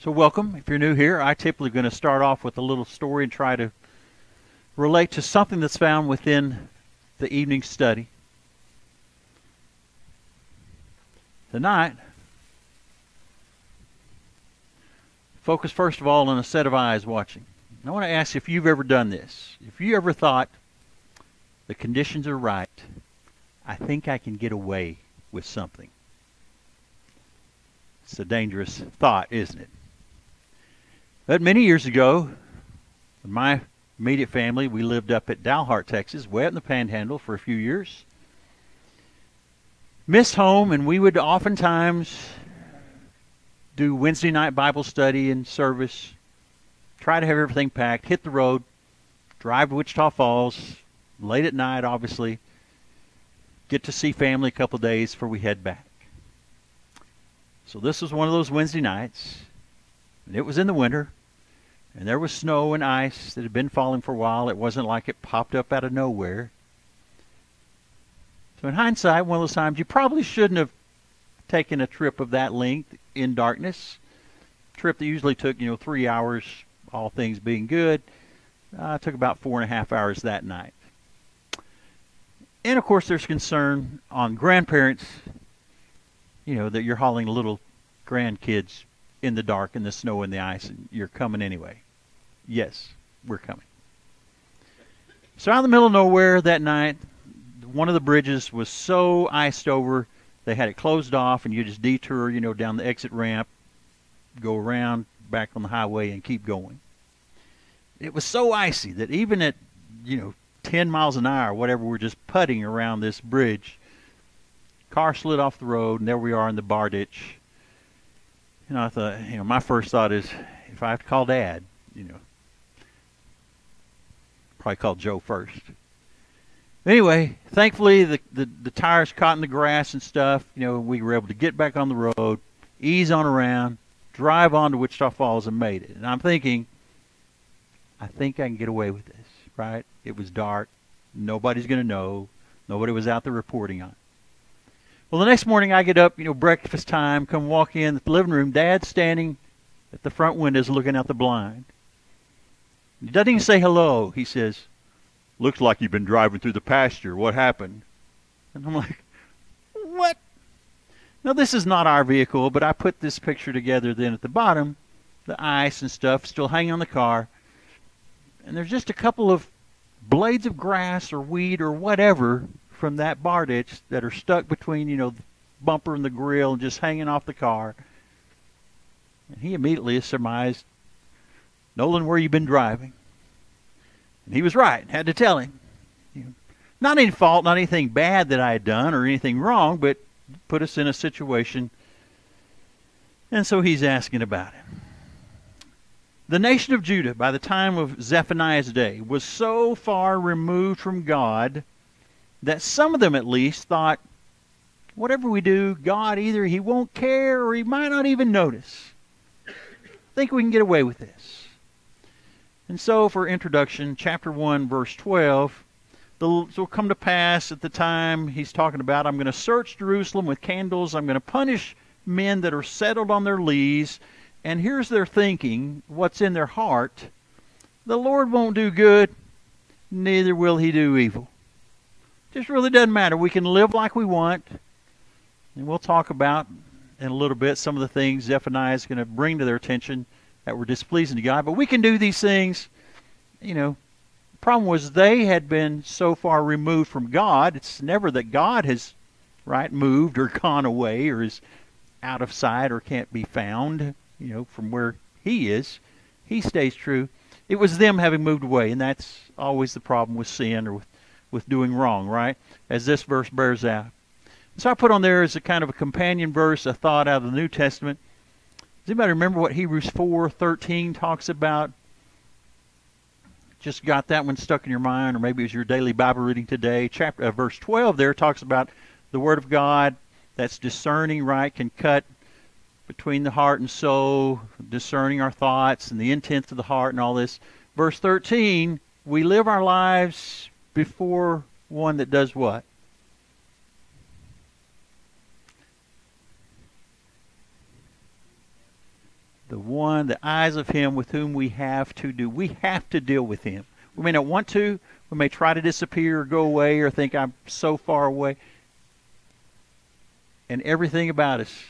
So welcome. If you're new here, I typically going to start off with a little story and try to relate to something that's found within the evening study. Tonight, focus first of all on a set of eyes watching. I want to ask if you've ever done this. If you ever thought, the conditions are right, I think I can get away with something. It's a dangerous thought, isn't it? But many years ago, in my immediate family, we lived up at Dalhart, Texas, way up in the Panhandle for a few years. Missed home, and we would oftentimes do Wednesday night Bible study and service, try to have everything packed, hit the road, drive to Wichita Falls, late at night, obviously, get to see family a couple of days before we head back. So this was one of those Wednesday nights, and it was in the winter, and there was snow and ice that had been falling for a while. It wasn't like it popped up out of nowhere. So in hindsight, one of those times you probably shouldn't have taken a trip of that length in darkness. A trip that usually took, 3 hours, all things being good. It took about 4.5 hours that night. And of course there's concern on grandparents, that you're hauling little grandkids in the dark, in the snow and the ice, and you're coming anyway. Yes, we're coming. So out in the middle of nowhere that night, one of the bridges was so iced over, they had it closed off, and you just detour, down the exit ramp, go around back on the highway, and keep going. It was so icy that even at, 10 miles an hour, whatever, we're just putting around this bridge. Car slid off the road, and there we are in the bar ditch. I thought, my first thought is, if I have to call Dad, probably call Joe first. Anyway, thankfully the tires caught in the grass and stuff. We were able to get back on the road, ease on around, drive on to Wichita Falls, and made it. And I'm thinking, I think I can get away with this, right? It was dark. Nobody's going to know. Nobody was out there reporting on it. Well, the next morning I get up, breakfast time, come walk in the living room. Dad's standing at the front windows looking out the blind. He doesn't even say hello. He says, "Looks like you've been driving through the pasture. What happened?" And I'm like, what? Now, this is not our vehicle, but I put this picture together then at the bottom, the ice and stuff still hanging on the car. And there's just a couple of blades of grass or weed or whatever from that bar ditch that are stuck between, the bumper and the grill and just hanging off the car. And he immediately surmised, "Nolan, where you been driving?" And he was right. Had to tell him. Not any fault, not anything bad that I had done or anything wrong, but put us in a situation. And so he's asking about it. The nation of Judah, by the time of Zephaniah's day, was so far removed from God that some of them at least thought, whatever we do, God either he won't care or he might not even notice. I think we can get away with this. And so for introduction, chapter 1, verse 12, this will come to pass at the time he's talking about, I'm going to search Jerusalem with candles. I'm going to punish men that are settled on their lees. And here's their thinking, what's in their heart. The Lord won't do good, neither will he do evil. Just really doesn't matter. We can live like we want. And we'll talk about in a little bit some of the things Zephaniah is going to bring to their attention that were displeasing to God. But we can do these things. The problem was they had been so far removed from God. It's never that God has, moved or gone away or is out of sight or can't be found, from where he is. He stays true. It was them having moved away, and that's always the problem with sin or with doing wrong, right? As this verse bears out. So I put on there as a kind of a companion verse, a thought out of the New Testament. Does anybody remember what Hebrews 4:13 talks about? Just got that one stuck in your mind, or maybe it was your daily Bible reading today. Verse 12 there talks about the Word of God that's discerning, right? Can cut between the heart and soul, discerning our thoughts and the intents of the heart and all this. Verse 13, we live our lives before one that does what? the one one, the eyes of him with whom we have to do. We have to deal with him. We may not want to. We may try to disappear or go away or think I'm so far away. And everything about us,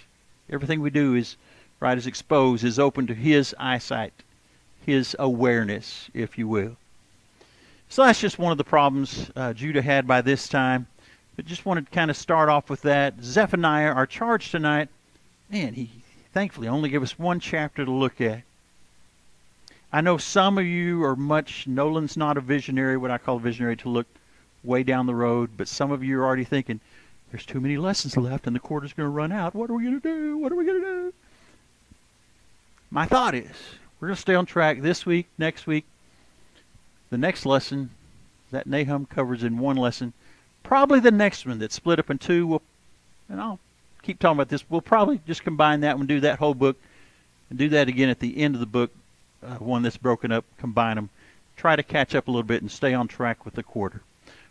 everything we do is exposed, is open to his eyesight, his awareness, if you will. So that's just one of the problems Judah had by this time. But just wanted to kind of start off with that. Zephaniah, our charge tonight, man, he thankfully only gave us one chapter to look at. I know some of you are Nolan's not a visionary, what I call a visionary, to look way down the road, but some of you are already thinking, there's too many lessons left and the quarter's going to run out. What are we going to do? What are we going to do? My thought is, we're going to stay on track this week, next week. The next lesson that Nahum covers in one lesson, probably the next one that's split up in two, and I'll keep talking about this, we'll probably just combine that one, do that whole book, and do that again at the end of the book, one that's broken up, combine them, try to catch up a little bit and stay on track with the quarter.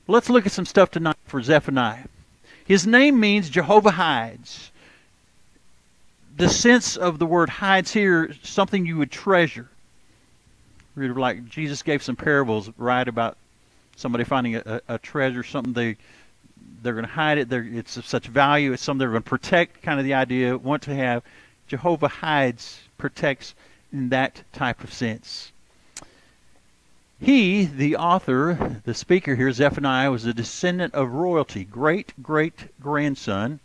But let's look at some stuff tonight for Zephaniah. His name means Jehovah hides. The sense of the word hides here, something you would treasure. Like Jesus gave some parables, right, about somebody finding a treasure, something they're going to hide it. It's of such value. It's something they're going to protect, kind of the idea, want to have. Jehovah hides, protects in that type of sense. He, the author, the speaker here, Zephaniah, was a descendant of royalty, great-great-grandson.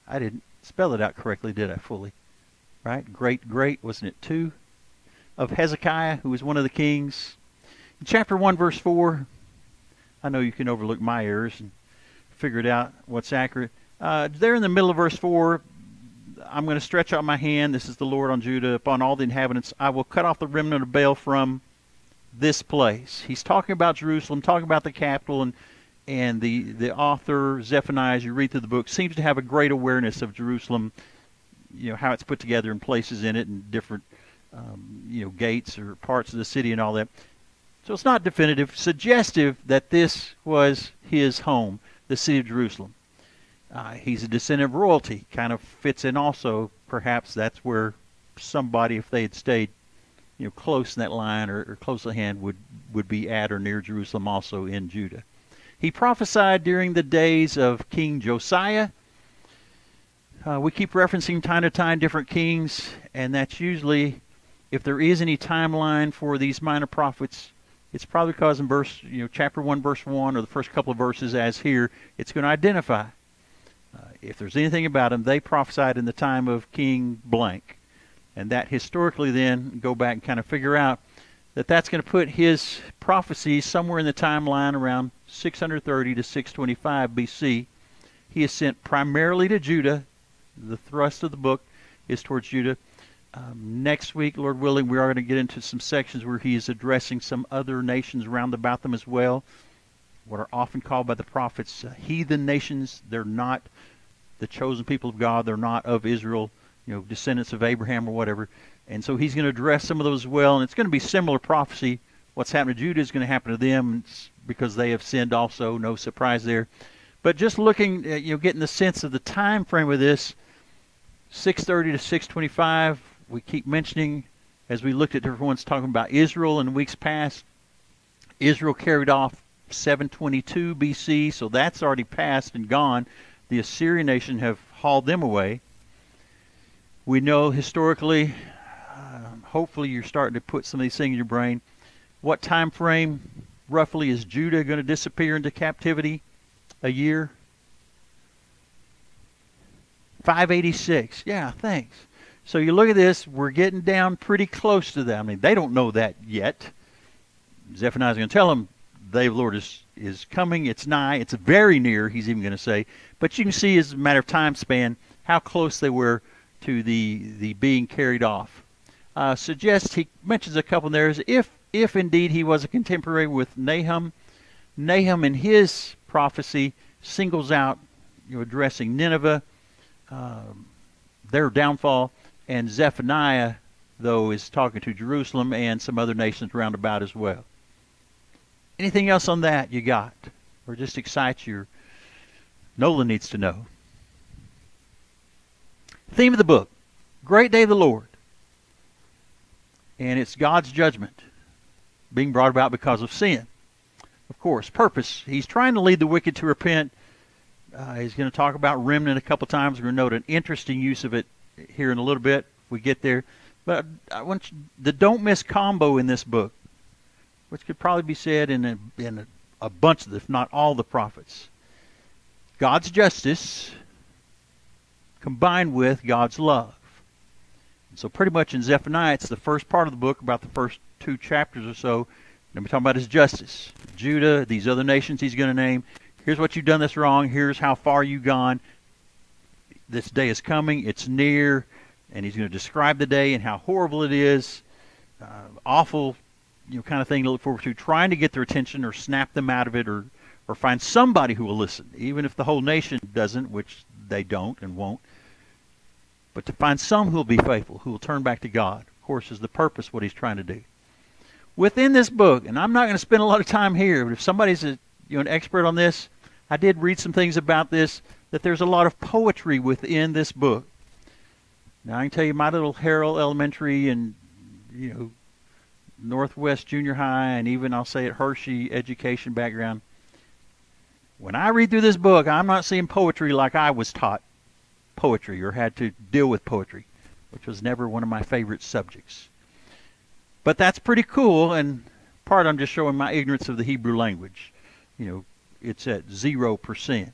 I didn't spell it out correctly, did I, fully? Right? Great-great, wasn't it, two? Of Hezekiah, who was one of the kings. In chapter 1, verse 4, I know you can overlook my errors and figure it out what's accurate. There in the middle of verse 4, I'm going to stretch out my hand. This is the Lord on Judah, upon all the inhabitants. I will cut off the remnant of Baal from this place. He's talking about Jerusalem, talking about the capital, and the author, Zephaniah, as you read through the book, seems to have a great awareness of Jerusalem, you know, how it's put together and places in it and different, gates or parts of the city and all that. So it's not definitive, suggestive that this was his home, the city of Jerusalem. He's a descendant of royalty, kind of fits in also. Perhaps that's where somebody, if they had stayed, close in that line or close at hand, would be at or near Jerusalem, also in Judah. He prophesied during the days of King Josiah. We keep referencing time to time different kings, and that's usually, if there is any timeline for these minor prophets, it's probably because in chapter 1, verse 1, or the first couple of verses as here, it's going to identify. If there's anything about them, they prophesied in the time of King blank. And that historically then, go back and kind of figure out that that's going to put his prophecy somewhere in the timeline around 630 to 625 BC. He is sent primarily to Judah. The thrust of the book is towards Judah. Next week, Lord willing, we are going to get into some sections where he is addressing some other nations round about them as well, what are often called by the prophets heathen nations. They're not the chosen people of God. They're not of Israel, descendants of Abraham or whatever. And so he's going to address some of those as well. And it's going to be similar prophecy. What's happened to Judah is going to happen to them because they have sinned also. No surprise there. But just looking at, getting the sense of the time frame of this, 630 to 625, we keep mentioning, as we looked at different ones talking about Israel in weeks past, Israel carried off 722 BC, so that's already passed and gone. The Assyrian nation have hauled them away. We know historically, hopefully you're starting to put some of these things in your brain. What time frame roughly is Judah going to disappear into captivity? A year? 586. Yeah, thanks. So you look at this, we're getting down pretty close to that. I mean, they don't know that yet. Zephaniah is going to tell them, the day of the Lord is coming, it's nigh, it's very near, he's even going to say. But you can see as a matter of time span how close they were to the being carried off. He mentions a couple there, if indeed he was a contemporary with Nahum. Nahum in his prophecy singles out, addressing Nineveh, their downfall, and Zephaniah, though, is talking to Jerusalem and some other nations round about as well. Anything else on that you got? Or just excites your Nolan needs to know. Theme of the book, Great Day of the Lord. And it's God's judgment being brought about because of sin. Of course, purpose. He's trying to lead the wicked to repent. He's going to talk about remnant a couple times. We're going to note an interesting use of it here in a little bit if we get there. But I want you, the don't miss combo in this book, which could probably be said in a bunch of, if not all, the prophets. God's justice combined with God's love. And so pretty much in Zephaniah, it's the first part of the book, about the first 2 chapters or so. And we're talking about his justice. Judah, these other nations he's going to name. Here's what you've done that's wrong. Here's how far you've gone. This day is coming. It's near. And he's going to describe the day and how horrible it is. Awful, kind of thing to look forward to. Trying to get their attention or snap them out of it, or find somebody who will listen. Even if the whole nation doesn't, which they don't and won't. But to find some who will be faithful, who will turn back to God, of course, is the purpose, what he's trying to do. Within this book, and I'm not going to spend a lot of time here, but if somebody's an expert on this, I did read some things about this, that there's a lot of poetry within this book. Now, I can tell you my little Harrell Elementary and, Northwest Junior High, and even I'll say at Hershey education background. When I read through this book, I'm not seeing poetry like I was taught poetry or had to deal with poetry, which was never one of my favorite subjects. But that's pretty cool, and part I'm just showing my ignorance of the Hebrew language. It's at 0%.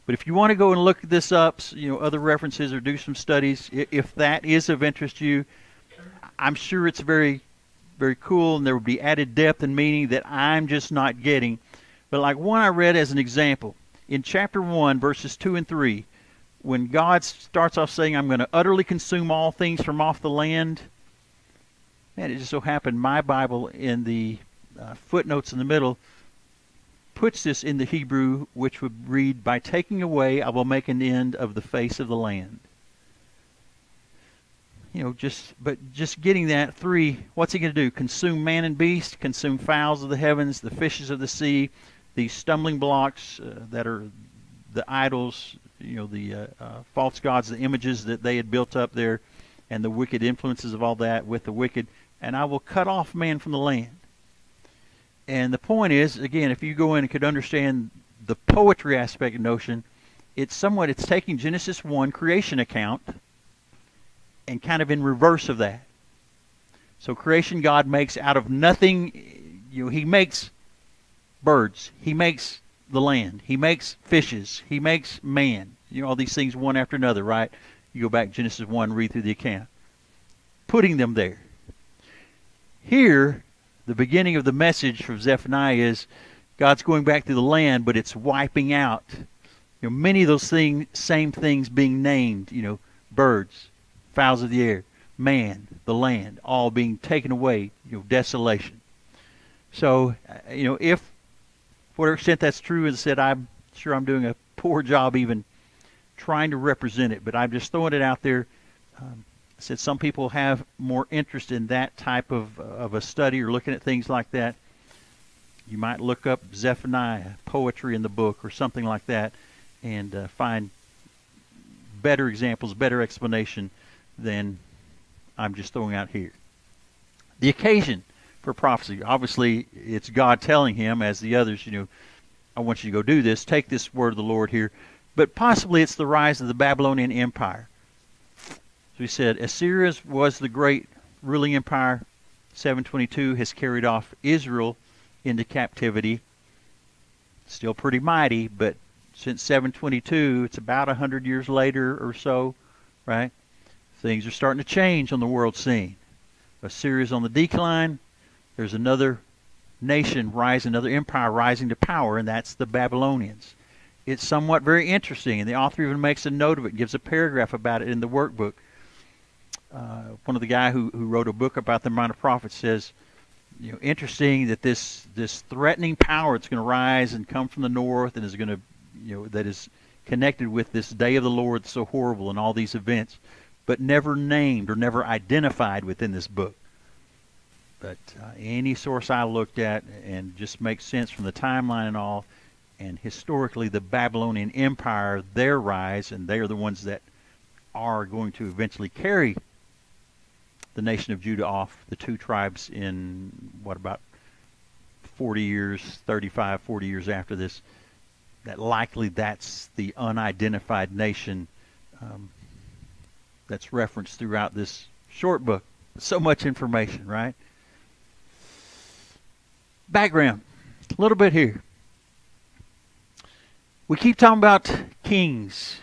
But if you want to go and look this up, other references or do some studies, if that is of interest to you, I'm sure it's very, very cool, and there would be added depth and meaning that I'm just not getting. But like one I read as an example, in chapter 1, verses 2 and 3, when God starts off saying, I'm going to utterly consume all things from off the land, man, it just so happened my Bible in the footnotes in the middle puts this in the Hebrew, which would read, by taking away I will make an end of the face of the land. Just getting that. 3, what's he going to do? Consume man and beast, consume fowls of the heavens, the fishes of the sea, these stumbling blocks that are the idols, the false gods, the images that they had built up there, and the wicked influences of all that with the wicked. And I will cut off man from the land. And the point is, again, if you go in and could understand the poetry aspect of notion, it's taking Genesis 1 creation account and kind of in reverse of that. So creation God makes out of nothing. He makes birds. He makes the land. He makes fishes. He makes man. All these things one after another, right? You go back to Genesis 1, read through the account. Putting them there. Here, the beginning of the message from Zephaniah is God's going back to the land, but it's wiping out. Many of those same things being named, birds, fowls of the air, man, the land, all being taken away, desolation. So, if, whatever extent that's true, as I said, I'm sure I'm doing a poor job even trying to represent it, but I'm just throwing it out there. I said some people have more interest in that type of a study or looking at things like that. You might look up Zephaniah, poetry in the book or something like that, and find better examples, better explanation than I'm just throwing out here. The occasion for prophecy, obviously it's God telling him, as the others, I want you to go do this, take this word of the Lord here. But possibly it's the rise of the Babylonian Empire. So he said, Assyria was the great ruling empire. 722 has carried off Israel into captivity. Still pretty mighty, but since 722, it's about 100 years later or so, right? Things are starting to change on the world scene. Assyria's on the decline. There's another nation rising, another empire rising to power, and that's the Babylonians. It's somewhat very interesting, and the author even makes a note of it, gives a paragraph about it in the workbook. One of the guy who wrote a book about the minor prophets says, interesting that this threatening power that's going to rise and come from the north and is going to, that is connected with this day of the Lord that's so horrible and all these events, but never named or never identified within this book. But any source I looked at, and just makes sense from the timeline and all, and historically the Babylonian Empire, their rise, and they are the ones that are going to eventually carry the nation of Judah off, the two tribes, in what, about 40 years, 35, 40 years after this, that likely that's the unidentified nation that's referenced throughout this short book. So much information, right? Background, a little bit here. We keep talking about kings.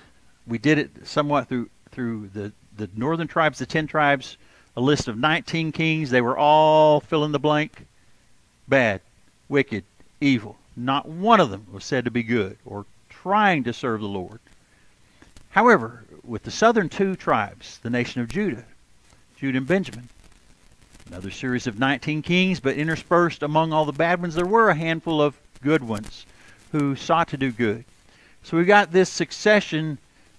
We did it somewhat through the northern tribes, the 10 tribes, a list of 19 kings. They were all fill in the blank: bad, wicked, evil. Not one of them was said to be good or trying to serve the Lord. However, with the southern 2 tribes, the nation of Judah and Benjamin, another series of 19 kings, but interspersed among all the bad ones, there were a handful of good ones who sought to do good. So we got this succession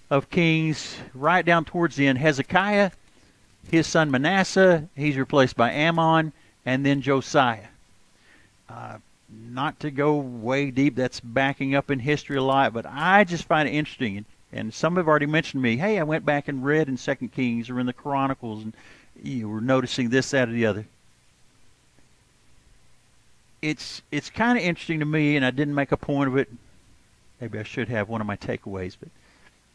of kings right down towards the end. Hezekiah, his son Manasseh, he's replaced by Ammon, and then Josiah. Not to go way deep, that's backing up in history a lot, but I just find it interesting. And some have already mentioned to me, hey, I went back and read in 2 Kings or in the Chronicles, and you were noticing this, that, or the other. It's kind of interesting to me, and I didn't make a point of it. Maybe I should have one of my takeaways, but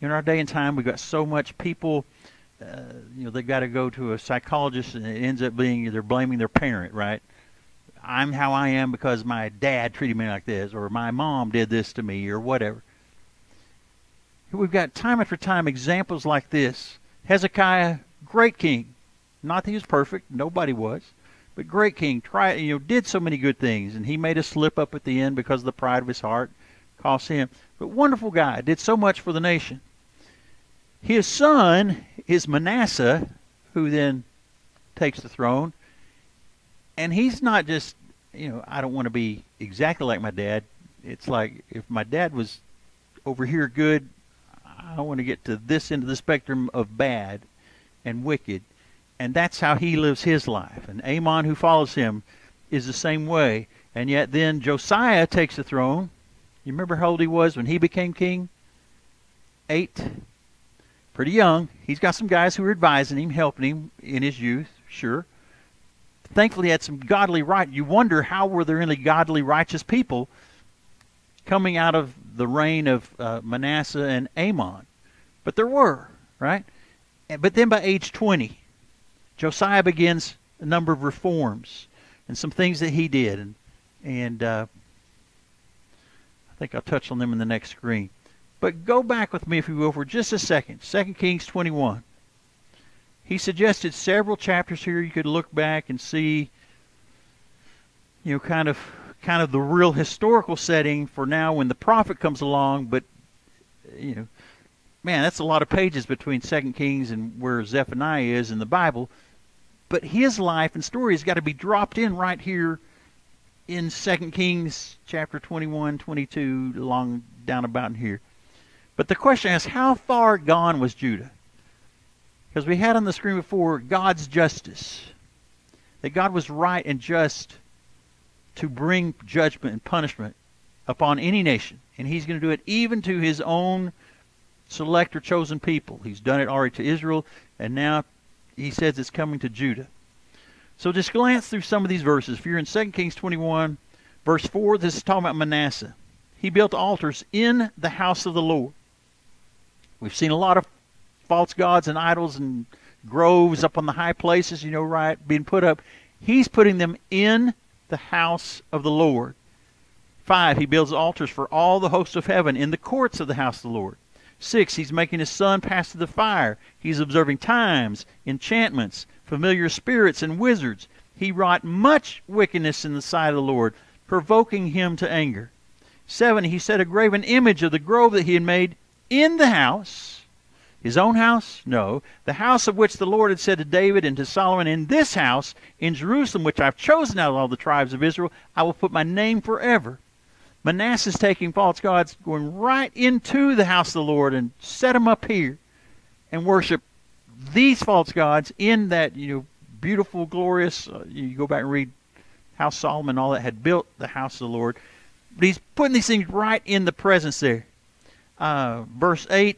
in our day and time, we've got so much people, they've got to go to a psychologist, and it ends up being they're blaming their parent, right? I'm how I am because my dad treated me like this, or my mom did this to me, or whatever. We've got time after time examples like this. Hezekiah, great king. Not that he was perfect, nobody was, but great king. Did so many good things, and he made a slip up at the end because of the pride of his heart. Cost him. But wonderful guy, did so much for the nation. His son is Manasseh, who then takes the throne. And he's not just, I don't want to be exactly like my dad. It's like, if my dad was over here good, I want to get to this end of the spectrum of bad and wicked. And that's how he lives his life. And Ammon, who follows him, is the same way. And yet then Josiah takes the throne. You remember how old he was when he became king? 8. Pretty young. He's got some guys who are advising him, helping him in his youth, sure. Thankfully, he had some godly right. You wonder, how were there any godly, righteous people coming out of the reign of Manasseh and Ammon? But there were, right? But then by age 20, Josiah begins a number of reforms and some things that he did. And I think I'll touch on them in the next screen. But go back with me, if you will, for just a second. 2 Kings 21. He suggested several chapters here. You could look back and see, kind of the real historical setting for now when the prophet comes along. But, man, that's a lot of pages between 2 Kings and where Zephaniah is in the Bible. But his life and story has got to be dropped in right here in 2 Kings chapter 21, 22, along down about in here. But the question is, how far gone was Judah? Because we had on the screen before God's justice. That God was right and just to bring judgment and punishment upon any nation. And he's going to do it even to his own select or chosen people. He's done it already to Israel, and now he says it's coming to Judah. So just glance through some of these verses. If you're in 2 Kings 21, verse 4, this is talking about Manasseh. He built altars in the house of the Lord. We've seen a lot of false gods and idols and groves up on the high places, right, being put up. He's putting them in the house of the Lord. 5, he builds altars for all the hosts of heaven in the courts of the house of the Lord. 6, he's making his son pass through the fire. He's observing times, enchantments, familiar spirits, and wizards. He wrought much wickedness in the sight of the Lord, provoking him to anger. 7, he set a graven image of the grove that he had made in the house. His own house? No. The house of which the Lord had said to David and to Solomon, in this house, in Jerusalem, which I've chosen out of all the tribes of Israel, I will put my name forever. Manasseh's taking false gods, going right into the house of the Lord and set them up here and worship these false gods in that, beautiful, glorious, you go back and read how Solomon and all that had built the house of the Lord. But he's putting these things right in the presence there. Verse 8,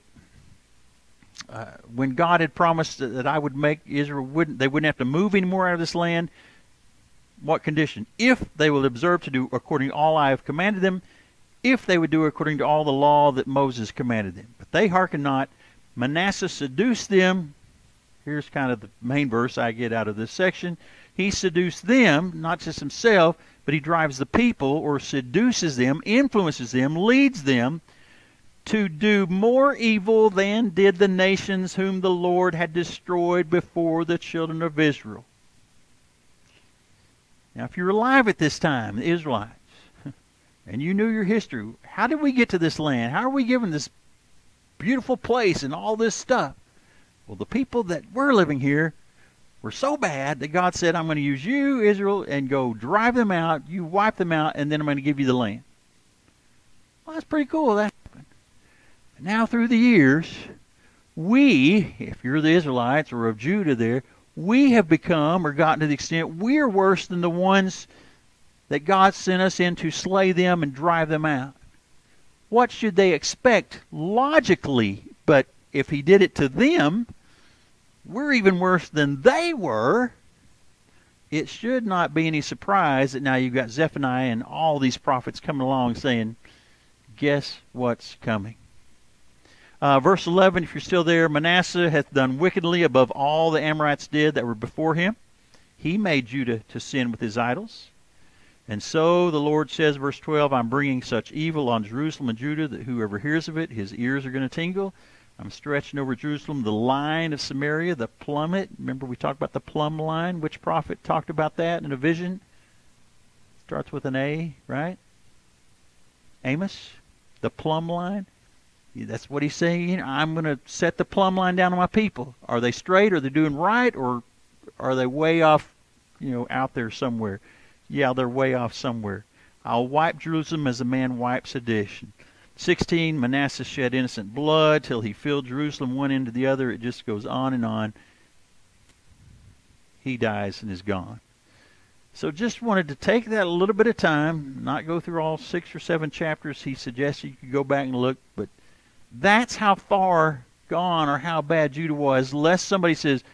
when God had promised that I would make Israel, they wouldn't have to move anymore out of this land. What condition? If they will observe to do according to all I have commanded them, if they would do according to all the law that Moses commanded them. But they hearkened not. Manasseh seduced them. Here's kind of the main verse I get out of this section. He seduced them, not just himself, but he drives the people, or seduces them, influences them, leads them to do more evil than did the nations whom the Lord had destroyed before the children of Israel. Now, if you're alive at this time, the Israelites, and you knew your history, how did we get to this land? How are we given this beautiful place and all this stuff? Well, the people that were living here were so bad that God said, I'm going to use you, Israel, and go drive them out. You wipe them out, and then I'm going to give you the land. Well, that's pretty cool. That happened. Now, through the years, we, if you're the Israelites or of Judah there, we have become or gotten to the extent we're worse than the ones that God sent us in to slay them and drive them out. What should they expect logically? But if he did it to them, we're even worse than they were. It should not be any surprise that now you've got Zephaniah and all these prophets coming along saying, guess what's coming? Verse 11, if you're still there, Manasseh hath done wickedly above all the Amorites did that were before him. He made Judah to sin with his idols. And so the Lord says, verse 12, I'm bringing such evil on Jerusalem and Judah that whoever hears of it, his ears are going to tingle. I'm stretching over Jerusalem the line of Samaria, the plummet. Remember we talked about the plumb line? Which prophet talked about that in a vision? Starts with an A, right? Amos, the plumb line. That's what he's saying. I'm going to set the plumb line down on my people. Are they straight? Are they doing right? Or are they way off, out there somewhere? Yeah, they're way off somewhere. I'll wipe Jerusalem as a man wipes a dish. 16, Manasseh shed innocent blood till he filled Jerusalem one end to the other. It just goes on and on. He dies and is gone. So just wanted to take that a little bit of time, not go through all 6 or 7 chapters. He suggested you could go back and look, but that's how far gone or how bad Judah was, lest somebody says,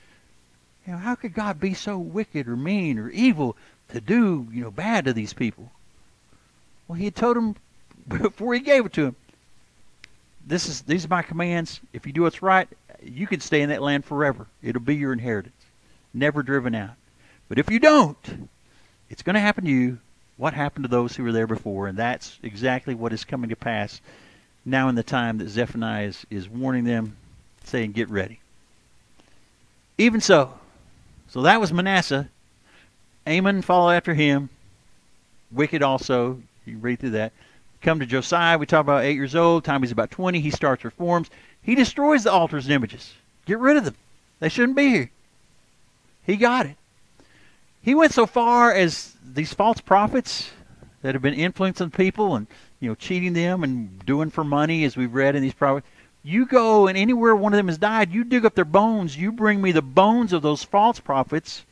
how could God be so wicked or mean or evil to do, bad to these people? Well, he had told them before he gave it to them, these are my commands. If you do what's right, you can stay in that land forever. It'll be your inheritance, never driven out. But if you don't, it's going to happen to you what happened to those who were there before, and that's exactly what is coming to pass now in the time that Zephaniah is warning them, saying, get ready. Even so that was Manasseh. Amon followed after him, wicked also. You can read through that. Come to Josiah, we talk about 8 years old, time he's about 20, he starts reforms. He destroys the altars and images. Get rid of them. They shouldn't be here. He got it. He went so far as these false prophets that have been influencing people and cheating them and doing for money, as we've read in these prophets. You go and anywhere one of them has died, you dig up their bones. You bring me the bones of those false prophets,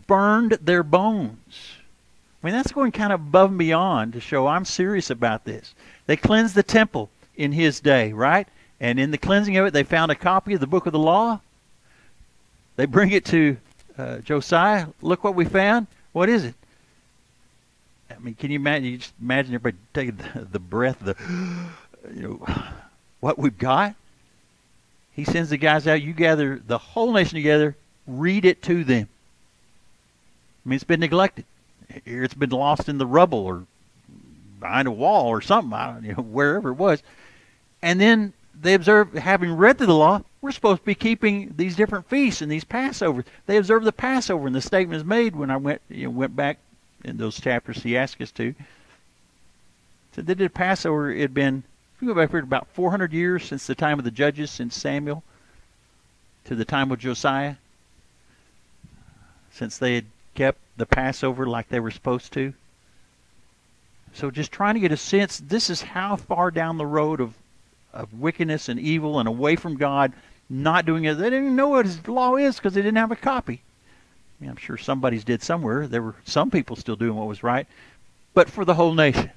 burned their bones. I mean, that's going kind of above and beyond to show I'm serious about this. They cleansed the temple in his day, right? And in the cleansing of it, they found a copy of the book of the law. They bring it to Josiah. Look what we found. What is it? I mean, can you imagine? You just imagine everybody taking the breath, what we've got. He sends the guys out. You gather the whole nation together. Read it to them. I mean, it's been neglected. It's been lost in the rubble or behind a wall or something. Wherever it was. And then they observe, having read through the law, we're supposed to be keeping these different feasts and these Passovers. They observed the Passover, and the statement is made when I went back in those chapters he asked us to. So they did Passover. It had been, if we go back here, about 400 years since the time of the judges, since Samuel, to the time of Josiah, since they had kept the Passover like they were supposed to. So just trying to get a sense, this is how far down the road of wickedness and evil and away from God, not doing it. They didn't even know what his law is because they didn't have a copy. I mean, I'm sure somebody's did somewhere. There were some people still doing what was right, but for the whole nation.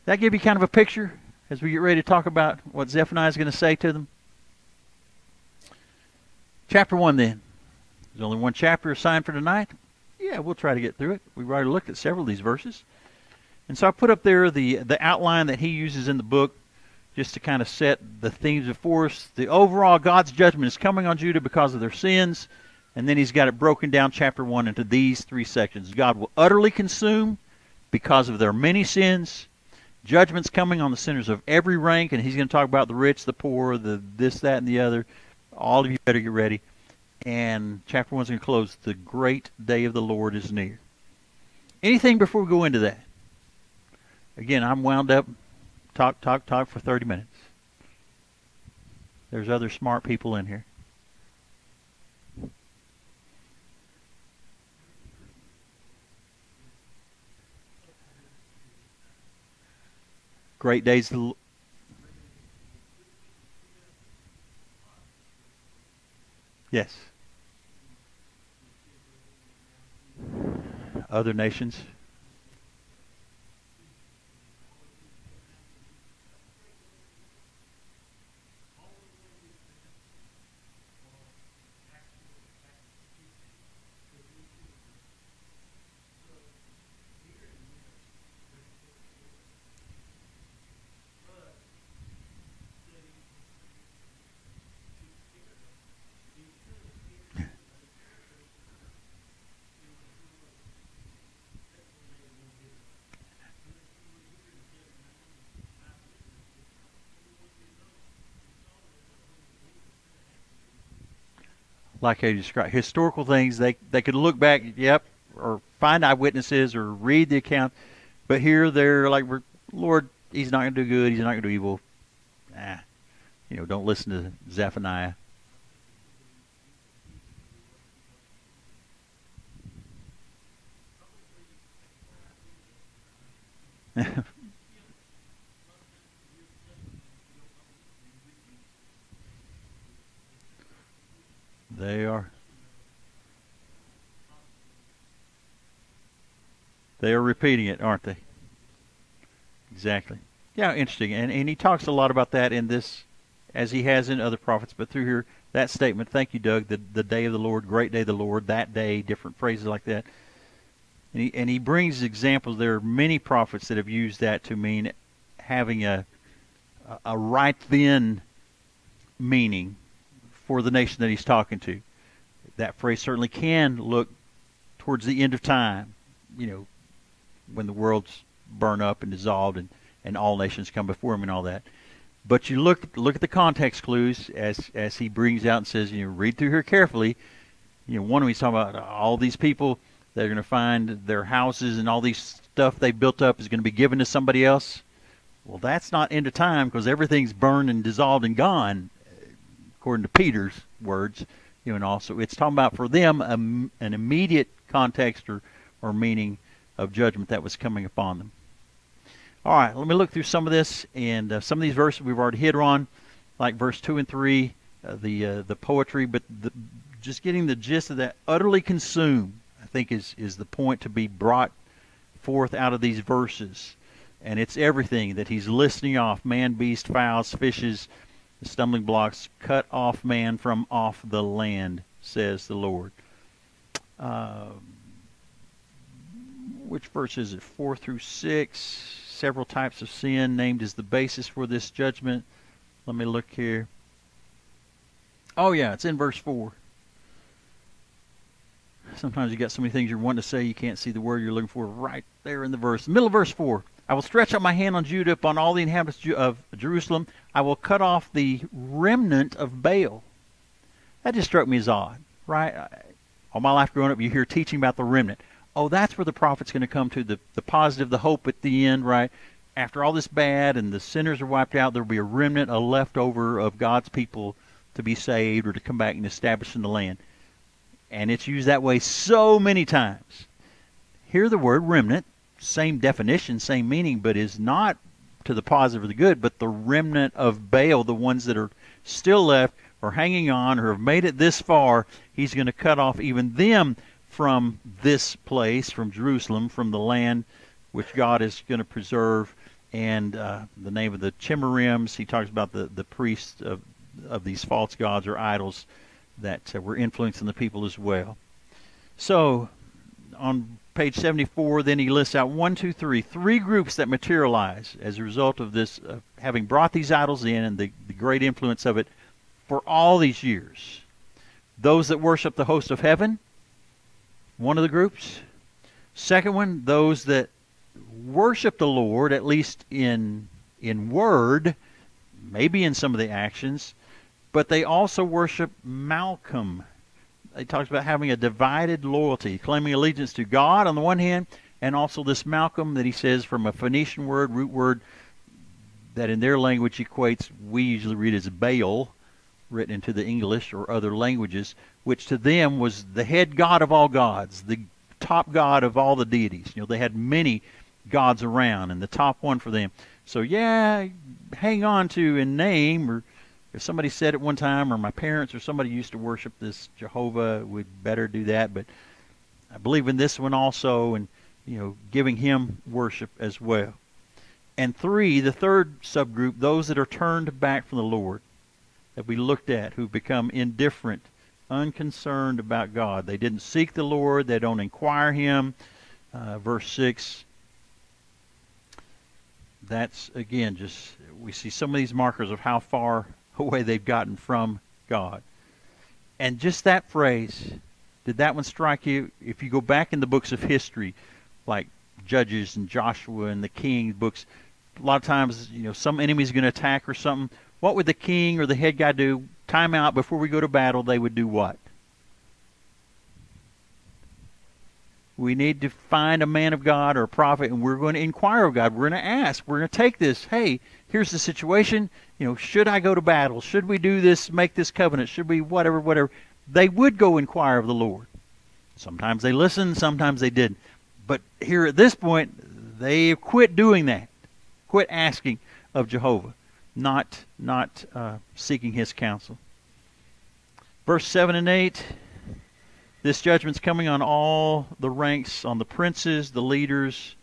That give you kind of a picture as we get ready to talk about what Zephaniah is going to say to them? Chapter 1 then. There's only one chapter assigned for tonight. Yeah, we'll try to get through it. We've already looked at several of these verses. And so I put up there the outline that he uses in the book just to kind of set the themes before us. The overall God's judgment is coming on Judah because of their sins. And then he's got it broken down, chapter 1, into these three sections. God will utterly consume because of their many sins. Judgment's coming on the sinners of every rank, and he's going to talk about the rich, the poor, the this, that, and the other. All of you better get ready. And chapter 1 is going to close. The great day of the Lord is near. Anything before we go into that? Again, I'm wound up. Talk for 30 minutes. There's other smart people in here. Great days. Yes. Other nations. Like I described, historical things, they could look back, yep, or find eyewitnesses or read the account, but here they're like, Lord, he's not going to do good, he's not going to do evil. Don't listen to Zephaniah. They are. They are repeating it, aren't they? Exactly. Yeah, interesting. And he talks a lot about that in this, as he has in other prophets. But through here, that statement, thank you, Doug, the day of the Lord, great day of the Lord, that day, different phrases like that. And he brings examples. There are many prophets that have used that to mean having a right then meaning for the nation that he's talking to. That phrase certainly can look towards the end of time, when the world's burned up and dissolved and all nations come before him and all that. But you look at the context clues as he brings out and says, read through here carefully. One of them he's talking about all these people that are going to find their houses and all these stuff they built up is going to be given to somebody else. Well, that's not end of time because everything's burned and dissolved and gone, according to Peter's words. And also it's talking about for them an immediate context or meaning of judgment that was coming upon them. All right, let me look through some of this, and some of these verses we've already hit on, like verse 2 and 3, the poetry, but just getting the gist of that. Utterly consumed, I think, is the point to be brought forth out of these verses. And it's everything that he's listing off: man, beast, fowls, fishes, the stumbling blocks, cut off man from off the land, says the Lord. Which verse is it? 4 through 6. Several types of sin named as the basis for this judgment. Let me look here. Oh yeah, it's in verse 4. Sometimes you got so many things you're wanting to say you can't see the word you're looking for right there in the verse. Middle of verse 4. I will stretch out my hand on Judah, upon all the inhabitants of Jerusalem. I will cut off the remnant of Baal. That just struck me as odd, right? All my life growing up, you hear teaching about the remnant. Oh, that's where the prophet's going to come to, the positive, the hope at the end, right? After all this bad and the sinners are wiped out, there will be a remnant, a leftover of God's people to be saved or to come back and establish in the land. And it's used that way so many times. Here the word remnant, same definition, same meaning, but is not to the positive or the good, but the remnant of Baal, the ones that are still left or hanging on or have made it this far, he's going to cut off even them from this place, from Jerusalem, from the land which God is going to preserve. And the name of the Chimerims, he talks about the priests of these false gods or idols that were influencing the people as well. So on page 74, then he lists out three groups that materialize as a result of this, having brought these idols in and the great influence of it for all these years. Those that worship the host of heaven, one of the groups. Second one, those that worship the Lord, at least in word, maybe in some of the actions, but they also worship Malcolm. He talks about having a divided loyalty, claiming allegiance to God on the one hand, and also this Malcolm that he says from a Phoenician word, root word, that in their language equates, we usually read as Baal, written into the English or other languages, which to them was the head god of all gods, the top god of all the deities. They had many gods around, and the top one for them. So yeah, hang on to in name, or if somebody said at one time, or my parents or somebody used to worship this Jehovah, we'd better do that. But I believe in this one also, and giving him worship as well. And three, the third subgroup, those that are turned back from the Lord, that we looked at, who become indifferent, unconcerned about God. They didn't seek the Lord. They don't inquire him. Verse 6. That's, again, just, we see some of these markers of how far away they've gotten from God. And just that phrase, did that one strike you? If you go back in the books of history, like Judges and Joshua and the King books, a lot of times, some enemy's going to attack or something. What would the king or the head guy do? Time out, before we go to battle, they would do what? We need to find a man of God or a prophet, and we're going to inquire of God. We're going to ask. We're going to take this. Hey, here's the situation. Should I go to battle? Should we do this, make this covenant? Should we whatever? They would go inquire of the Lord. Sometimes they listened, sometimes they didn't. But here at this point, they quit doing that. Quit asking of Jehovah, not seeking his counsel. Verse 7 and 8. This judgment's coming on all the ranks, on the princes, the leaders,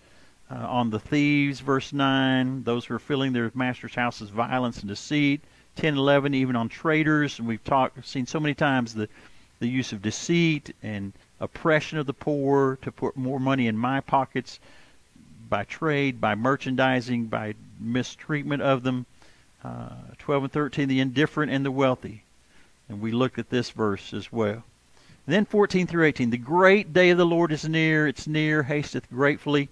on the thieves. Verse 9, those who are filling their master's houses violence and deceit. 10, 11, even on traitors. And we've seen so many times the use of deceit and oppression of the poor to put more money in my pockets by trade, by merchandising, by mistreatment of them. 12 and 13, the indifferent and the wealthy. And we looked at this verse as well. And then 14 through 18, the great day of the Lord is near. It's near, hasteth gratefully.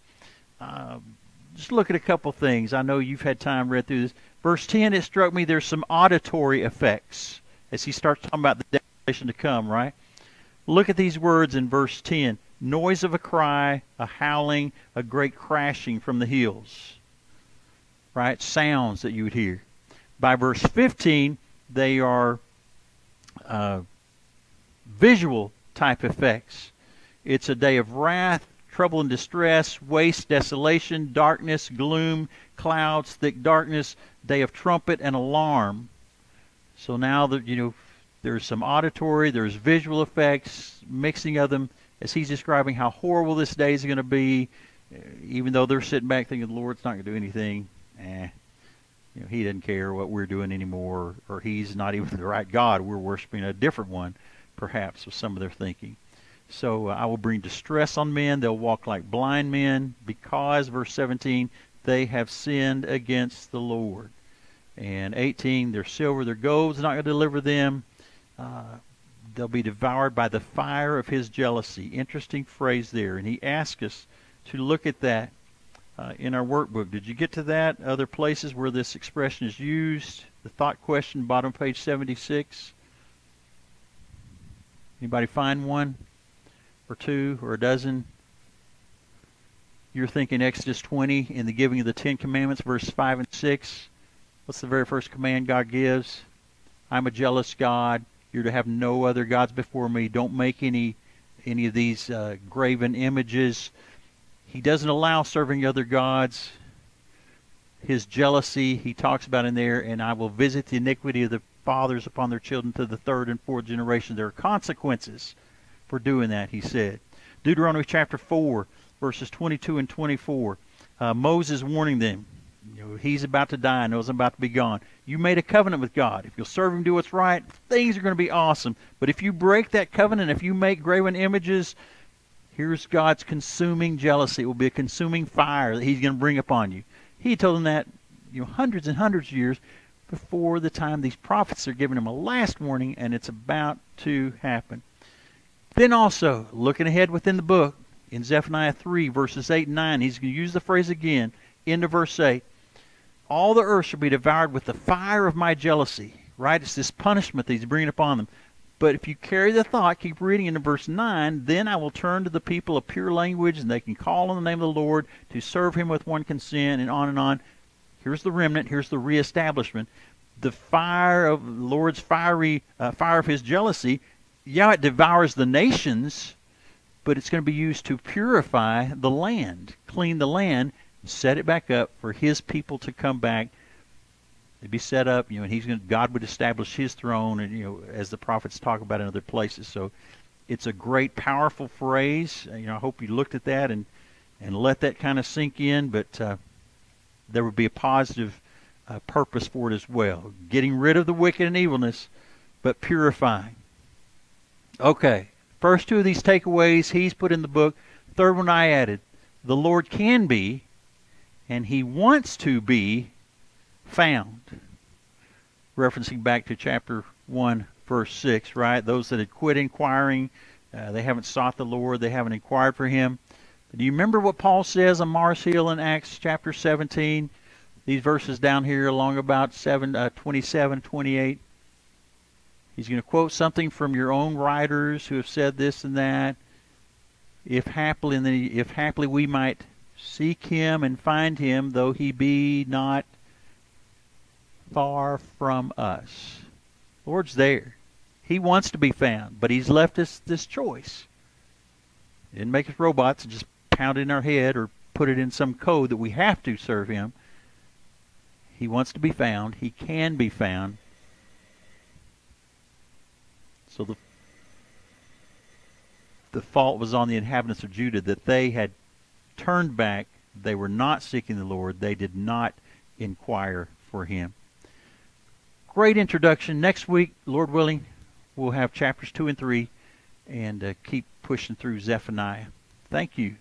Just look at a couple things. I know you've had time read through this. Verse 10, it struck me there's some auditory effects as he starts talking about the desolation to come, right? Look at these words in verse 10. Noise of a cry, a howling, a great crashing from the hills. Right? Sounds that you would hear. By verse 15, they are visual type effects. It's a day of wrath, trouble and distress, waste, desolation, darkness, gloom, clouds, thick darkness, day of trumpet and alarm. So now that there's some auditory, there's visual effects, mixing of them as he's describing how horrible this day is going to be, even though they're sitting back thinking the Lord's not going to do anything. He doesn't care what we're doing anymore, or he's not even the right God. We're worshiping a different one, perhaps, with some of their thinking. So I will bring distress on men. They'll walk like blind men because, verse 17, they have sinned against the Lord. And 18, their silver, their gold is not going to deliver them. They'll be devoured by the fire of his jealousy. Interesting phrase there. And he asked us to look at that in our workbook. Did you get to that? Other places where this expression is used? The thought question, bottom of page 76. Anybody find one or two or a dozen? You're thinking Exodus 20 in the giving of the Ten Commandments, verse 5 and 6. What's the very first command God gives? I'm a jealous God. You're to have no other gods before me. Don't make any of these graven images. He doesn't allow serving other gods. His jealousy, he talks about in there, and I will visit the iniquity of the fathers upon their children to the third and fourth generation. There are consequences for doing that, he said. Deuteronomy chapter 4, verses 22 and 24. Moses warning them. He's about to die. Knows I'm about to be gone. You made a covenant with God. If you'll serve Him, do what's right, things are going to be awesome. But if you break that covenant, if you make graven images, here's God's consuming jealousy. It will be a consuming fire that He's going to bring upon you. He told them that, hundreds and hundreds of years before the time these prophets are giving Him a last warning, and it's about to happen. Then also, looking ahead within the book, in Zephaniah 3, verses 8 and 9, he's going to use the phrase again, into verse 8. All the earth shall be devoured with the fire of my jealousy. Right? It's this punishment that He's bringing upon them. But if you carry the thought, keep reading into verse 9, then I will turn to the people of pure language, and they can call on the name of the Lord to serve Him with one consent, and on and on. Here's the remnant. Here's the reestablishment. The fire of the Lord's fire of His jealousy, it devours the nations, but it's going to be used to purify the land, clean the land, set it back up for His people to come back. It'd be set up, and God would establish His throne, and as the prophets talk about in other places. So it's a great, powerful phrase. I hope you looked at that and let that kind of sink in. But there would be a positive purpose for it as well. Getting rid of the wicked and evilness, but purifying. Okay, first two of these takeaways He's put in the book. Third one I added. The Lord can be, and He wants to be, found. Referencing back to chapter 1, verse 6, right? Those that had quit inquiring, they haven't sought the Lord, they haven't inquired for Him. But do you remember what Paul says on Mars Hill in Acts chapter 17? These verses down here along about 27, 28. He's going to quote something from your own writers who have said this and that. If haply we might seek Him and find Him, though He be not far from us. The Lord's there. He wants to be found, but He's left us this choice. He didn't make us robots and just pound it in our head or put it in some code that we have to serve Him. He wants to be found. He can be found. So the fault was on the inhabitants of Judah, that they had turned back. They were not seeking the Lord. They did not inquire for Him. Great introduction. Next week, Lord willing, we'll have chapters 2 and 3 and keep pushing through Zephaniah. Thank you.